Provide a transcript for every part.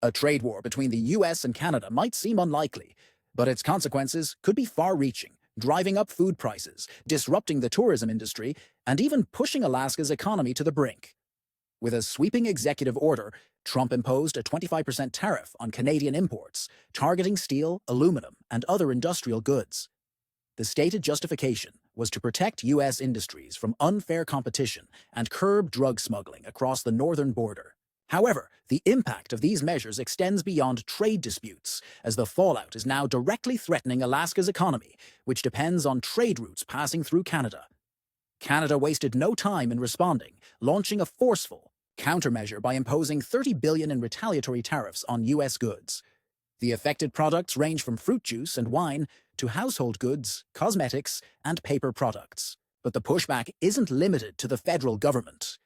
A trade war between the US and Canada might seem unlikely, but its consequences could be far-reaching, driving up food prices, disrupting the tourism industry, and even pushing Alaska's economy to the brink. With a sweeping executive order, Trump imposed a 25% tariff on Canadian imports, targeting steel, aluminum, and other industrial goods. The stated justification was to protect U.S. industries from unfair competition and curb drug smuggling across the northern border. However, the impact of these measures extends beyond trade disputes, as the fallout is now directly threatening Alaska's economy, which depends on trade routes passing through Canada. Canada wasted no time in responding, launching a forceful countermeasure by imposing $30 billion in retaliatory tariffs on U.S. goods. The affected products range from fruit juice and wine to household goods, cosmetics, and paper products. But the pushback isn't limited to the federal government.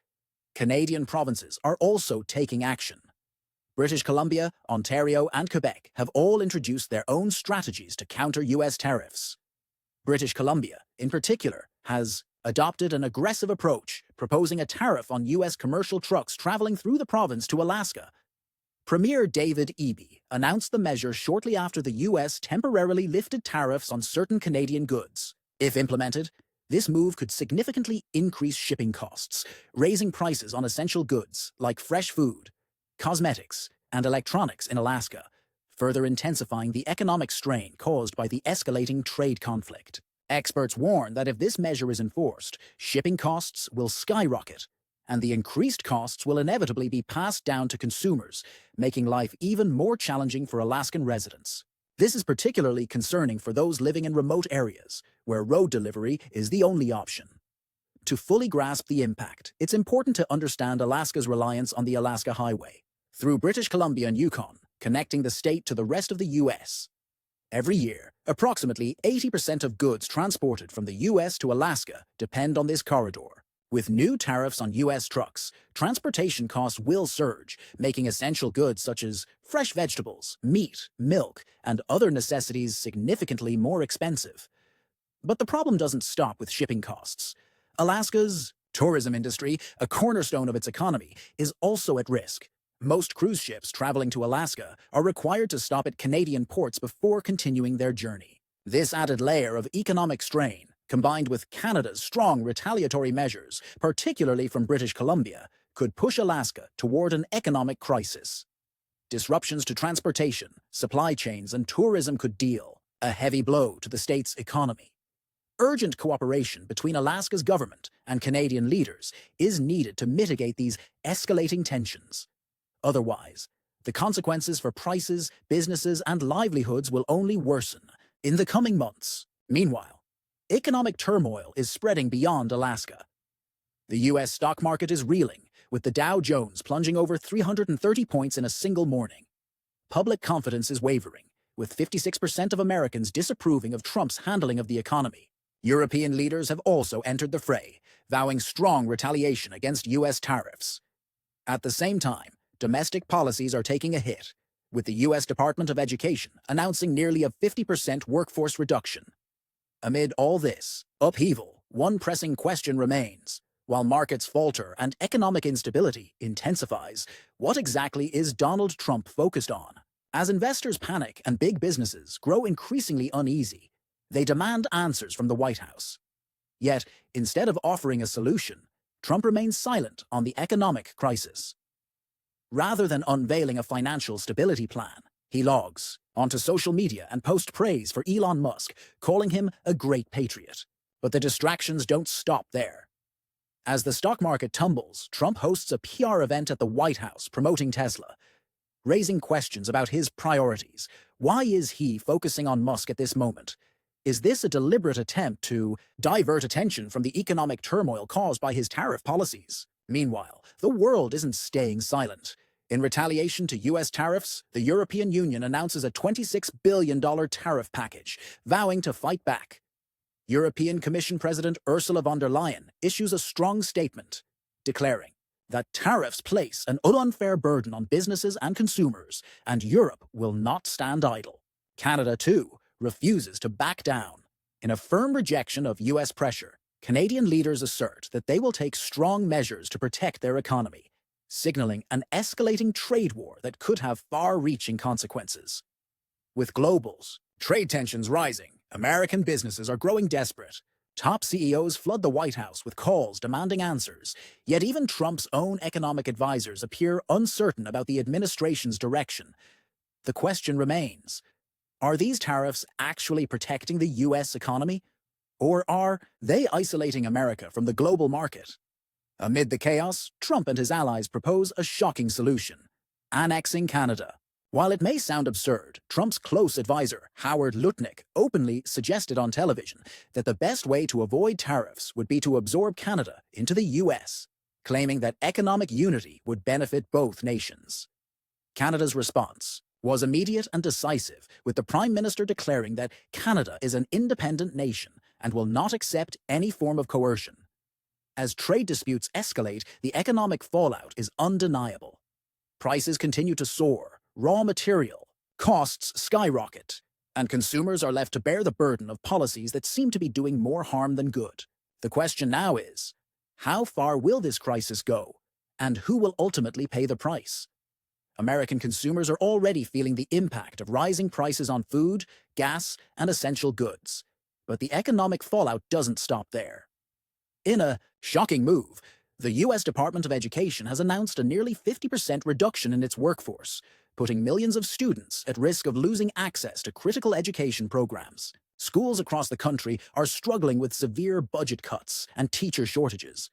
Canadian provinces are also taking action. British Columbia, Ontario, and Quebec have all introduced their own strategies to counter U.S. tariffs. British Columbia, in particular, has adopted an aggressive approach, proposing a tariff on U.S. commercial trucks traveling through the province to Alaska. Premier David Eby announced the measure shortly after the U.S. temporarily lifted tariffs on certain Canadian goods. If implemented, this move could significantly increase shipping costs, raising prices on essential goods like fresh food, cosmetics, and electronics in Alaska, further intensifying the economic strain caused by the escalating trade conflict. Experts warn that if this measure is enforced, shipping costs will skyrocket, and the increased costs will inevitably be passed down to consumers, making life even more challenging for Alaskan residents. This is particularly concerning for those living in remote areas, where road delivery is the only option. To fully grasp the impact, it's important to understand Alaska's reliance on the Alaska Highway, through British Columbia and Yukon, connecting the state to the rest of the U.S. Every year, approximately 80% of goods transported from the U.S. to Alaska depend on this corridor. With new tariffs on U.S. trucks, transportation costs will surge, making essential goods such as fresh vegetables, meat, milk, and other necessities significantly more expensive. But the problem doesn't stop with shipping costs. Alaska's tourism industry, a cornerstone of its economy, is also at risk. Most cruise ships traveling to Alaska are required to stop at Canadian ports before continuing their journey. This added layer of economic strain, combined with Canada's strong retaliatory measures, particularly from British Columbia, could push Alaska toward an economic crisis. Disruptions to transportation, supply chains, and tourism could deal a heavy blow to the state's economy. Urgent cooperation between Alaska's government and Canadian leaders is needed to mitigate these escalating tensions. Otherwise, the consequences for prices, businesses, and livelihoods will only worsen in the coming months. Meanwhile, economic turmoil is spreading beyond Alaska. The U.S. stock market is reeling, with the Dow Jones plunging over 330 points in a single morning. Public confidence is wavering, with 56% of Americans disapproving of Trump's handling of the economy. European leaders have also entered the fray, vowing strong retaliation against U.S. tariffs. At the same time, domestic policies are taking a hit, with the U.S. Department of Education announcing nearly a 50% workforce reduction. Amid all this upheaval, one pressing question remains. While markets falter and economic instability intensifies, what exactly is Donald Trump focused on? As investors panic and big businesses grow increasingly uneasy, they demand answers from the White House. Yet, instead of offering a solution, Trump remains silent on the economic crisis. Rather than unveiling a financial stability plan, he logs onto social media and posts praise for Elon Musk, calling him a great patriot. But the distractions don't stop there. As the stock market tumbles, Trump hosts a PR event at the White House promoting Tesla, raising questions about his priorities. Why is he focusing on Musk at this moment? Is this a deliberate attempt to divert attention from the economic turmoil caused by his tariff policies? Meanwhile, the world isn't staying silent. In retaliation to U.S. tariffs, the European Union announces a $26 billion tariff package, vowing to fight back. European Commission President Ursula von der Leyen issues a strong statement, declaring that tariffs place an unfair burden on businesses and consumers, and Europe will not stand idle. Canada, too, refuses to back down. In a firm rejection of U.S. pressure, Canadian leaders assert that they will take strong measures to protect their economy, signaling an escalating trade war that could have far-reaching consequences. With global trade tensions rising, American businesses are growing desperate. Top CEOs flood the White House with calls demanding answers, yet even Trump's own economic advisors appear uncertain about the administration's direction. The question remains, are these tariffs actually protecting the U.S. economy? Or are they isolating America from the global market? Amid the chaos, Trump and his allies propose a shocking solution: annexing Canada. While it may sound absurd, Trump's close advisor, Howard Lutnick, openly suggested on television that the best way to avoid tariffs would be to absorb Canada into the U.S., claiming that economic unity would benefit both nations. Canada's response was immediate and decisive, with the Prime Minister declaring that Canada is an independent nation and will not accept any form of coercion. As trade disputes escalate, the economic fallout is undeniable. Prices continue to soar, raw material costs skyrocket, and consumers are left to bear the burden of policies that seem to be doing more harm than good. The question now is, how far will this crisis go, and who will ultimately pay the price? American consumers are already feeling the impact of rising prices on food, gas, and essential goods. But the economic fallout doesn't stop there. In a shocking move, the U.S. Department of Education has announced a nearly 50% reduction in its workforce, putting millions of students at risk of losing access to critical education programs. Schools across the country are struggling with severe budget cuts and teacher shortages.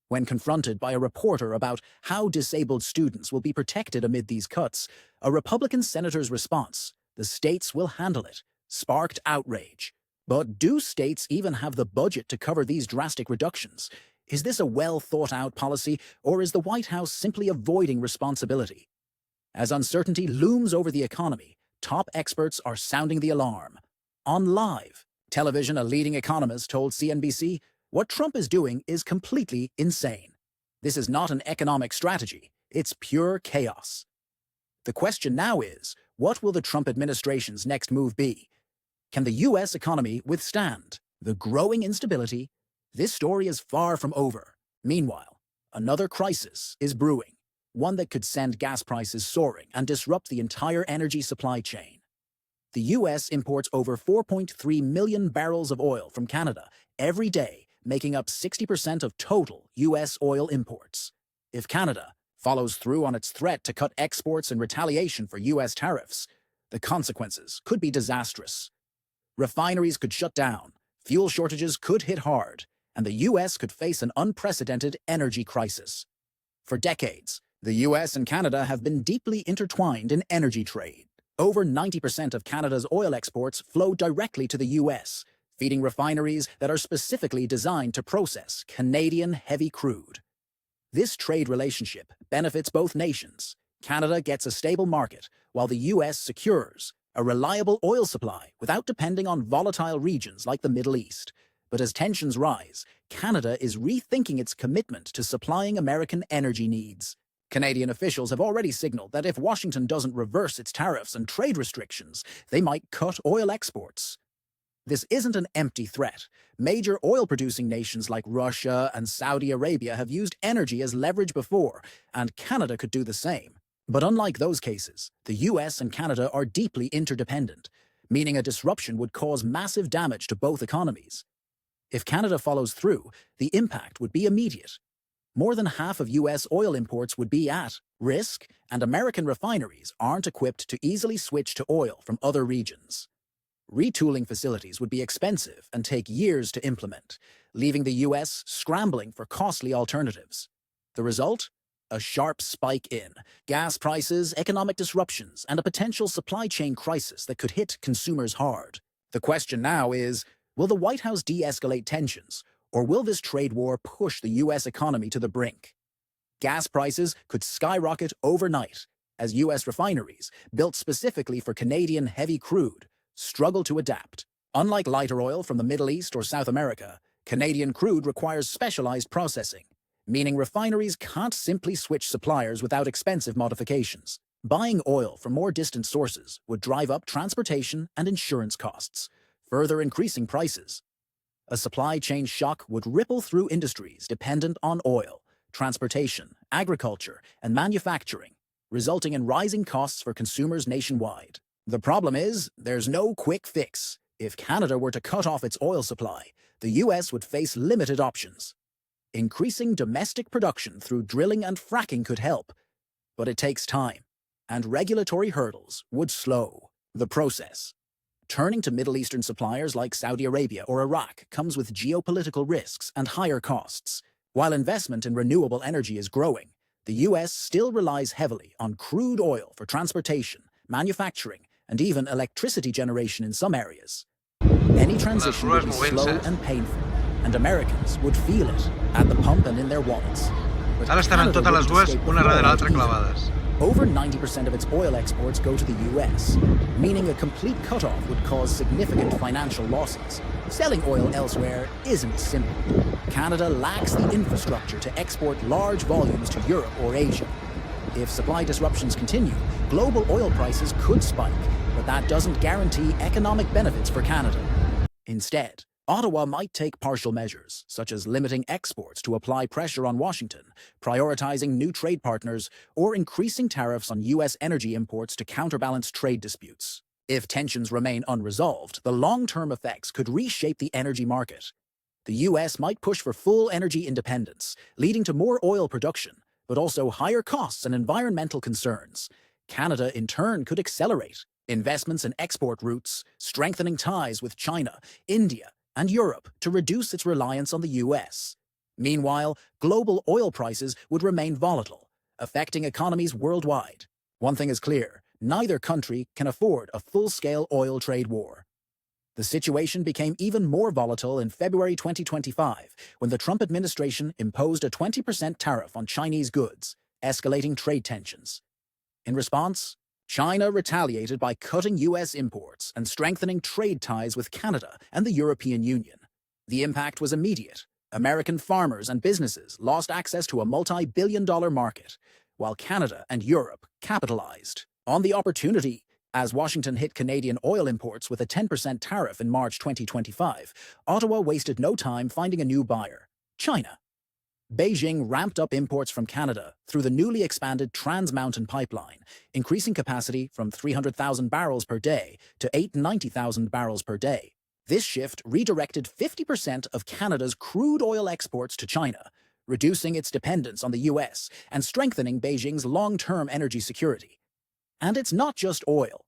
When confronted by a reporter about how disabled students will be protected amid these cuts, a Republican senator's response, "The states will handle it," sparked outrage. But do states even have the budget to cover these drastic reductions? Is this a well-thought-out policy, or is the White House simply avoiding responsibility? As uncertainty looms over the economy, top experts are sounding the alarm. On live television, a leading economist told CNBC, "What Trump is doing is completely insane. This is not an economic strategy, it's pure chaos." The question now is, what will the Trump administration's next move be? Can the U.S. economy withstand the growing instability? This story is far from over. Meanwhile, another crisis is brewing, one that could send gas prices soaring and disrupt the entire energy supply chain. The U.S. imports over 4.3 million barrels of oil from Canada every day, making up 60% of total U.S. oil imports. If Canada follows through on its threat to cut exports in retaliation for U.S. tariffs, the consequences could be disastrous. Refineries could shut down, fuel shortages could hit hard, and the U.S. could face an unprecedented energy crisis. For decades, the U.S. and Canada have been deeply intertwined in energy trade. Over 90% of Canada's oil exports flow directly to the U.S., feeding refineries that are specifically designed to process Canadian heavy crude. This trade relationship benefits both nations. Canada gets a stable market, while the U.S. secures a reliable oil supply without depending on volatile regions like the Middle East. But as tensions rise, Canada is rethinking its commitment to supplying American energy needs. Canadian officials have already signaled that if Washington doesn't reverse its tariffs and trade restrictions, they might cut oil exports. This isn't an empty threat. Major oil-producing nations like Russia and Saudi Arabia have used energy as leverage before, and Canada could do the same. But unlike those cases, the US and Canada are deeply interdependent, meaning a disruption would cause massive damage to both economies. If Canada follows through, the impact would be immediate. More than half of U.S. oil imports would be at risk, and American refineries aren't equipped to easily switch to oil from other regions. Retooling facilities would be expensive and take years to implement, leaving the U.S. scrambling for costly alternatives. The result? A sharp spike in gas prices, economic disruptions, and a potential supply chain crisis that could hit consumers hard. The question now is, will the White House de-escalate tensions, or will this trade war push the U.S. economy to the brink? Gas prices could skyrocket overnight as U.S. refineries, built specifically for Canadian heavy crude, struggle to adapt. Unlike lighter oil from the Middle East or South America, Canadian crude requires specialized processing, meaning refineries can't simply switch suppliers without expensive modifications. Buying oil from more distant sources would drive up transportation and insurance costs, further increasing prices. A supply chain shock would ripple through industries dependent on oil, transportation, agriculture, and manufacturing, resulting in rising costs for consumers nationwide. The problem is, there's no quick fix. If Canada were to cut off its oil supply, the US would face limited options. Increasing domestic production through drilling and fracking could help, but it takes time, and regulatory hurdles would slow the process. Turning to Middle Eastern suppliers like Saudi Arabia or Iraq comes with geopolitical risks and higher costs. While investment in renewable energy is growing, the US still relies heavily on crude oil for transportation, manufacturing, and even electricity generation in some areas. Any transition would be slow and painful, and Americans would feel it at the pump and in their wallets. But Ara estaran totes les dues una darrere l'altra clavades. Over 90% of its oil exports go to the US, meaning a complete cutoff would cause significant financial losses. Selling oil elsewhere isn't simple. Canada lacks the infrastructure to export large volumes to Europe or Asia. If supply disruptions continue, global oil prices could spike, but that doesn't guarantee economic benefits for Canada. Instead, Ottawa might take partial measures, such as limiting exports to apply pressure on Washington, prioritizing new trade partners, or increasing tariffs on US energy imports to counterbalance trade disputes. If tensions remain unresolved, the long-term effects could reshape the energy market. The US might push for full energy independence, leading to more oil production, but also higher costs and environmental concerns. Canada, in turn, could accelerate investments in export routes, strengthening ties with China, India, and Europe to reduce its reliance on the US. Meanwhile, global oil prices would remain volatile, affecting economies worldwide. One thing is clear, neither country can afford a full-scale oil trade war. The situation became even more volatile in February 2025, when the Trump administration imposed a 20% tariff on Chinese goods, escalating trade tensions. In response, China retaliated by cutting US imports and strengthening trade ties with Canada and the European Union. The impact was immediate. American farmers and businesses lost access to a multi-billion-dollar market, while Canada and Europe capitalized on the opportunity. As Washington hit Canadian oil imports with a 10% tariff in March 2025, Ottawa wasted no time finding a new buyer: China. Beijing ramped up imports from Canada through the newly expanded Trans Mountain Pipeline, increasing capacity from 300,000 barrels per day to 890,000 barrels per day. This shift redirected 50% of Canada's crude oil exports to China, reducing its dependence on the US and strengthening Beijing's long-term energy security. And it's not just oil.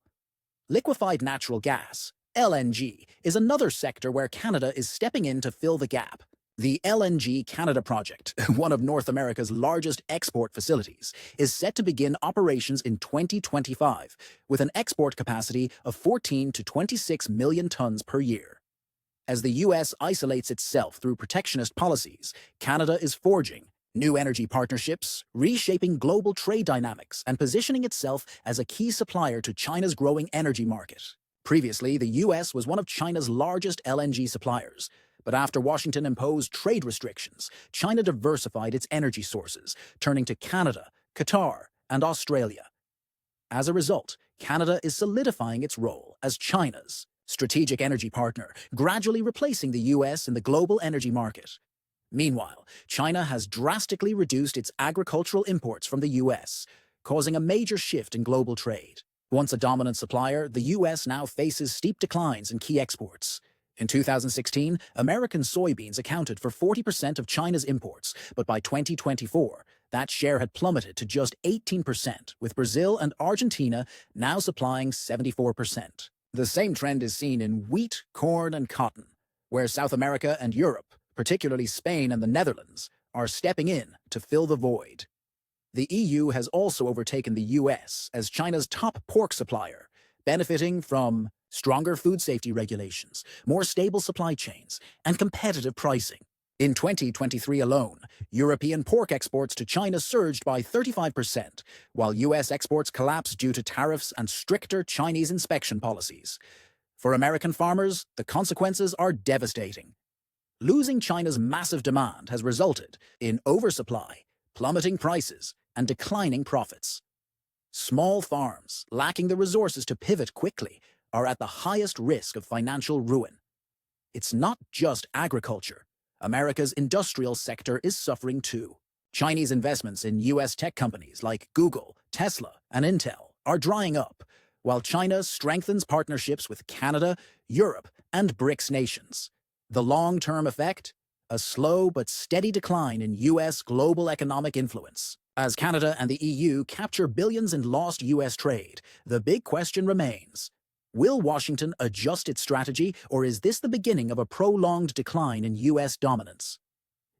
Liquefied natural gas, LNG, is another sector where Canada is stepping in to fill the gap. The LNG Canada project, one of North America's largest export facilities, is set to begin operations in 2025, with an export capacity of 14 to 26 million tons per year. As the US isolates itself through protectionist policies, Canada is forging new energy partnerships, reshaping global trade dynamics, and positioning itself as a key supplier to China's growing energy market. Previously, the US was one of China's largest LNG suppliers, but after Washington imposed trade restrictions, China diversified its energy sources, turning to Canada, Qatar, and Australia. As a result, Canada is solidifying its role as China's strategic energy partner, gradually replacing the US in the global energy market. Meanwhile, China has drastically reduced its agricultural imports from the US, causing a major shift in global trade. Once a dominant supplier, the US now faces steep declines in key exports. In 2016, American soybeans accounted for 40% of China's imports, but by 2024, that share had plummeted to just 18%, with Brazil and Argentina now supplying 74%. The same trend is seen in wheat, corn, and cotton, where South America and Europe, particularly Spain and the Netherlands, are stepping in to fill the void. The EU has also overtaken the US as China's top pork supplier, benefiting from stronger food safety regulations, more stable supply chains, and competitive pricing. In 2023 alone, European pork exports to China surged by 35%, while US exports collapsed due to tariffs and stricter Chinese inspection policies. For American farmers, the consequences are devastating. Losing China's massive demand has resulted in oversupply, plummeting prices, and declining profits. Small farms, lacking the resources to pivot quickly, are at the highest risk of financial ruin. It's not just agriculture. America's industrial sector is suffering too. Chinese investments in U.S. tech companies like Google, Tesla, and Intel are drying up, while China strengthens partnerships with Canada, Europe, and BRICS nations. The long-term effect? A slow but steady decline in U.S. global economic influence. As Canada and the EU capture billions in lost U.S. trade, the big question remains: will Washington adjust its strategy, or is this the beginning of a prolonged decline in U.S. dominance?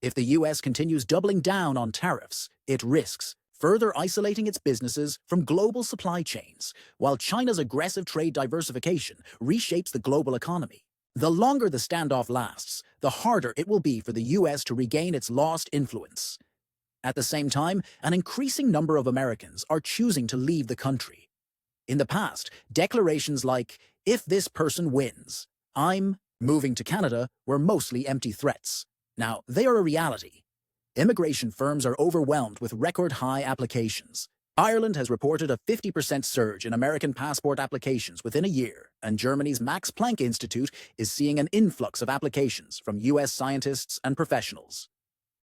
If the U.S. continues doubling down on tariffs, it risks further isolating its businesses from global supply chains, while China's aggressive trade diversification reshapes the global economy. The longer the standoff lasts, the harder it will be for the U.S. to regain its lost influence. At the same time, an increasing number of Americans are choosing to leave the country. In the past, declarations like, "If this person wins, I'm moving to Canada," were mostly empty threats. Now, they are a reality. Immigration firms are overwhelmed with record-high applications. Ireland has reported a 50% surge in American passport applications within a year, and Germany's Max Planck Institute is seeing an influx of applications from U.S. scientists and professionals.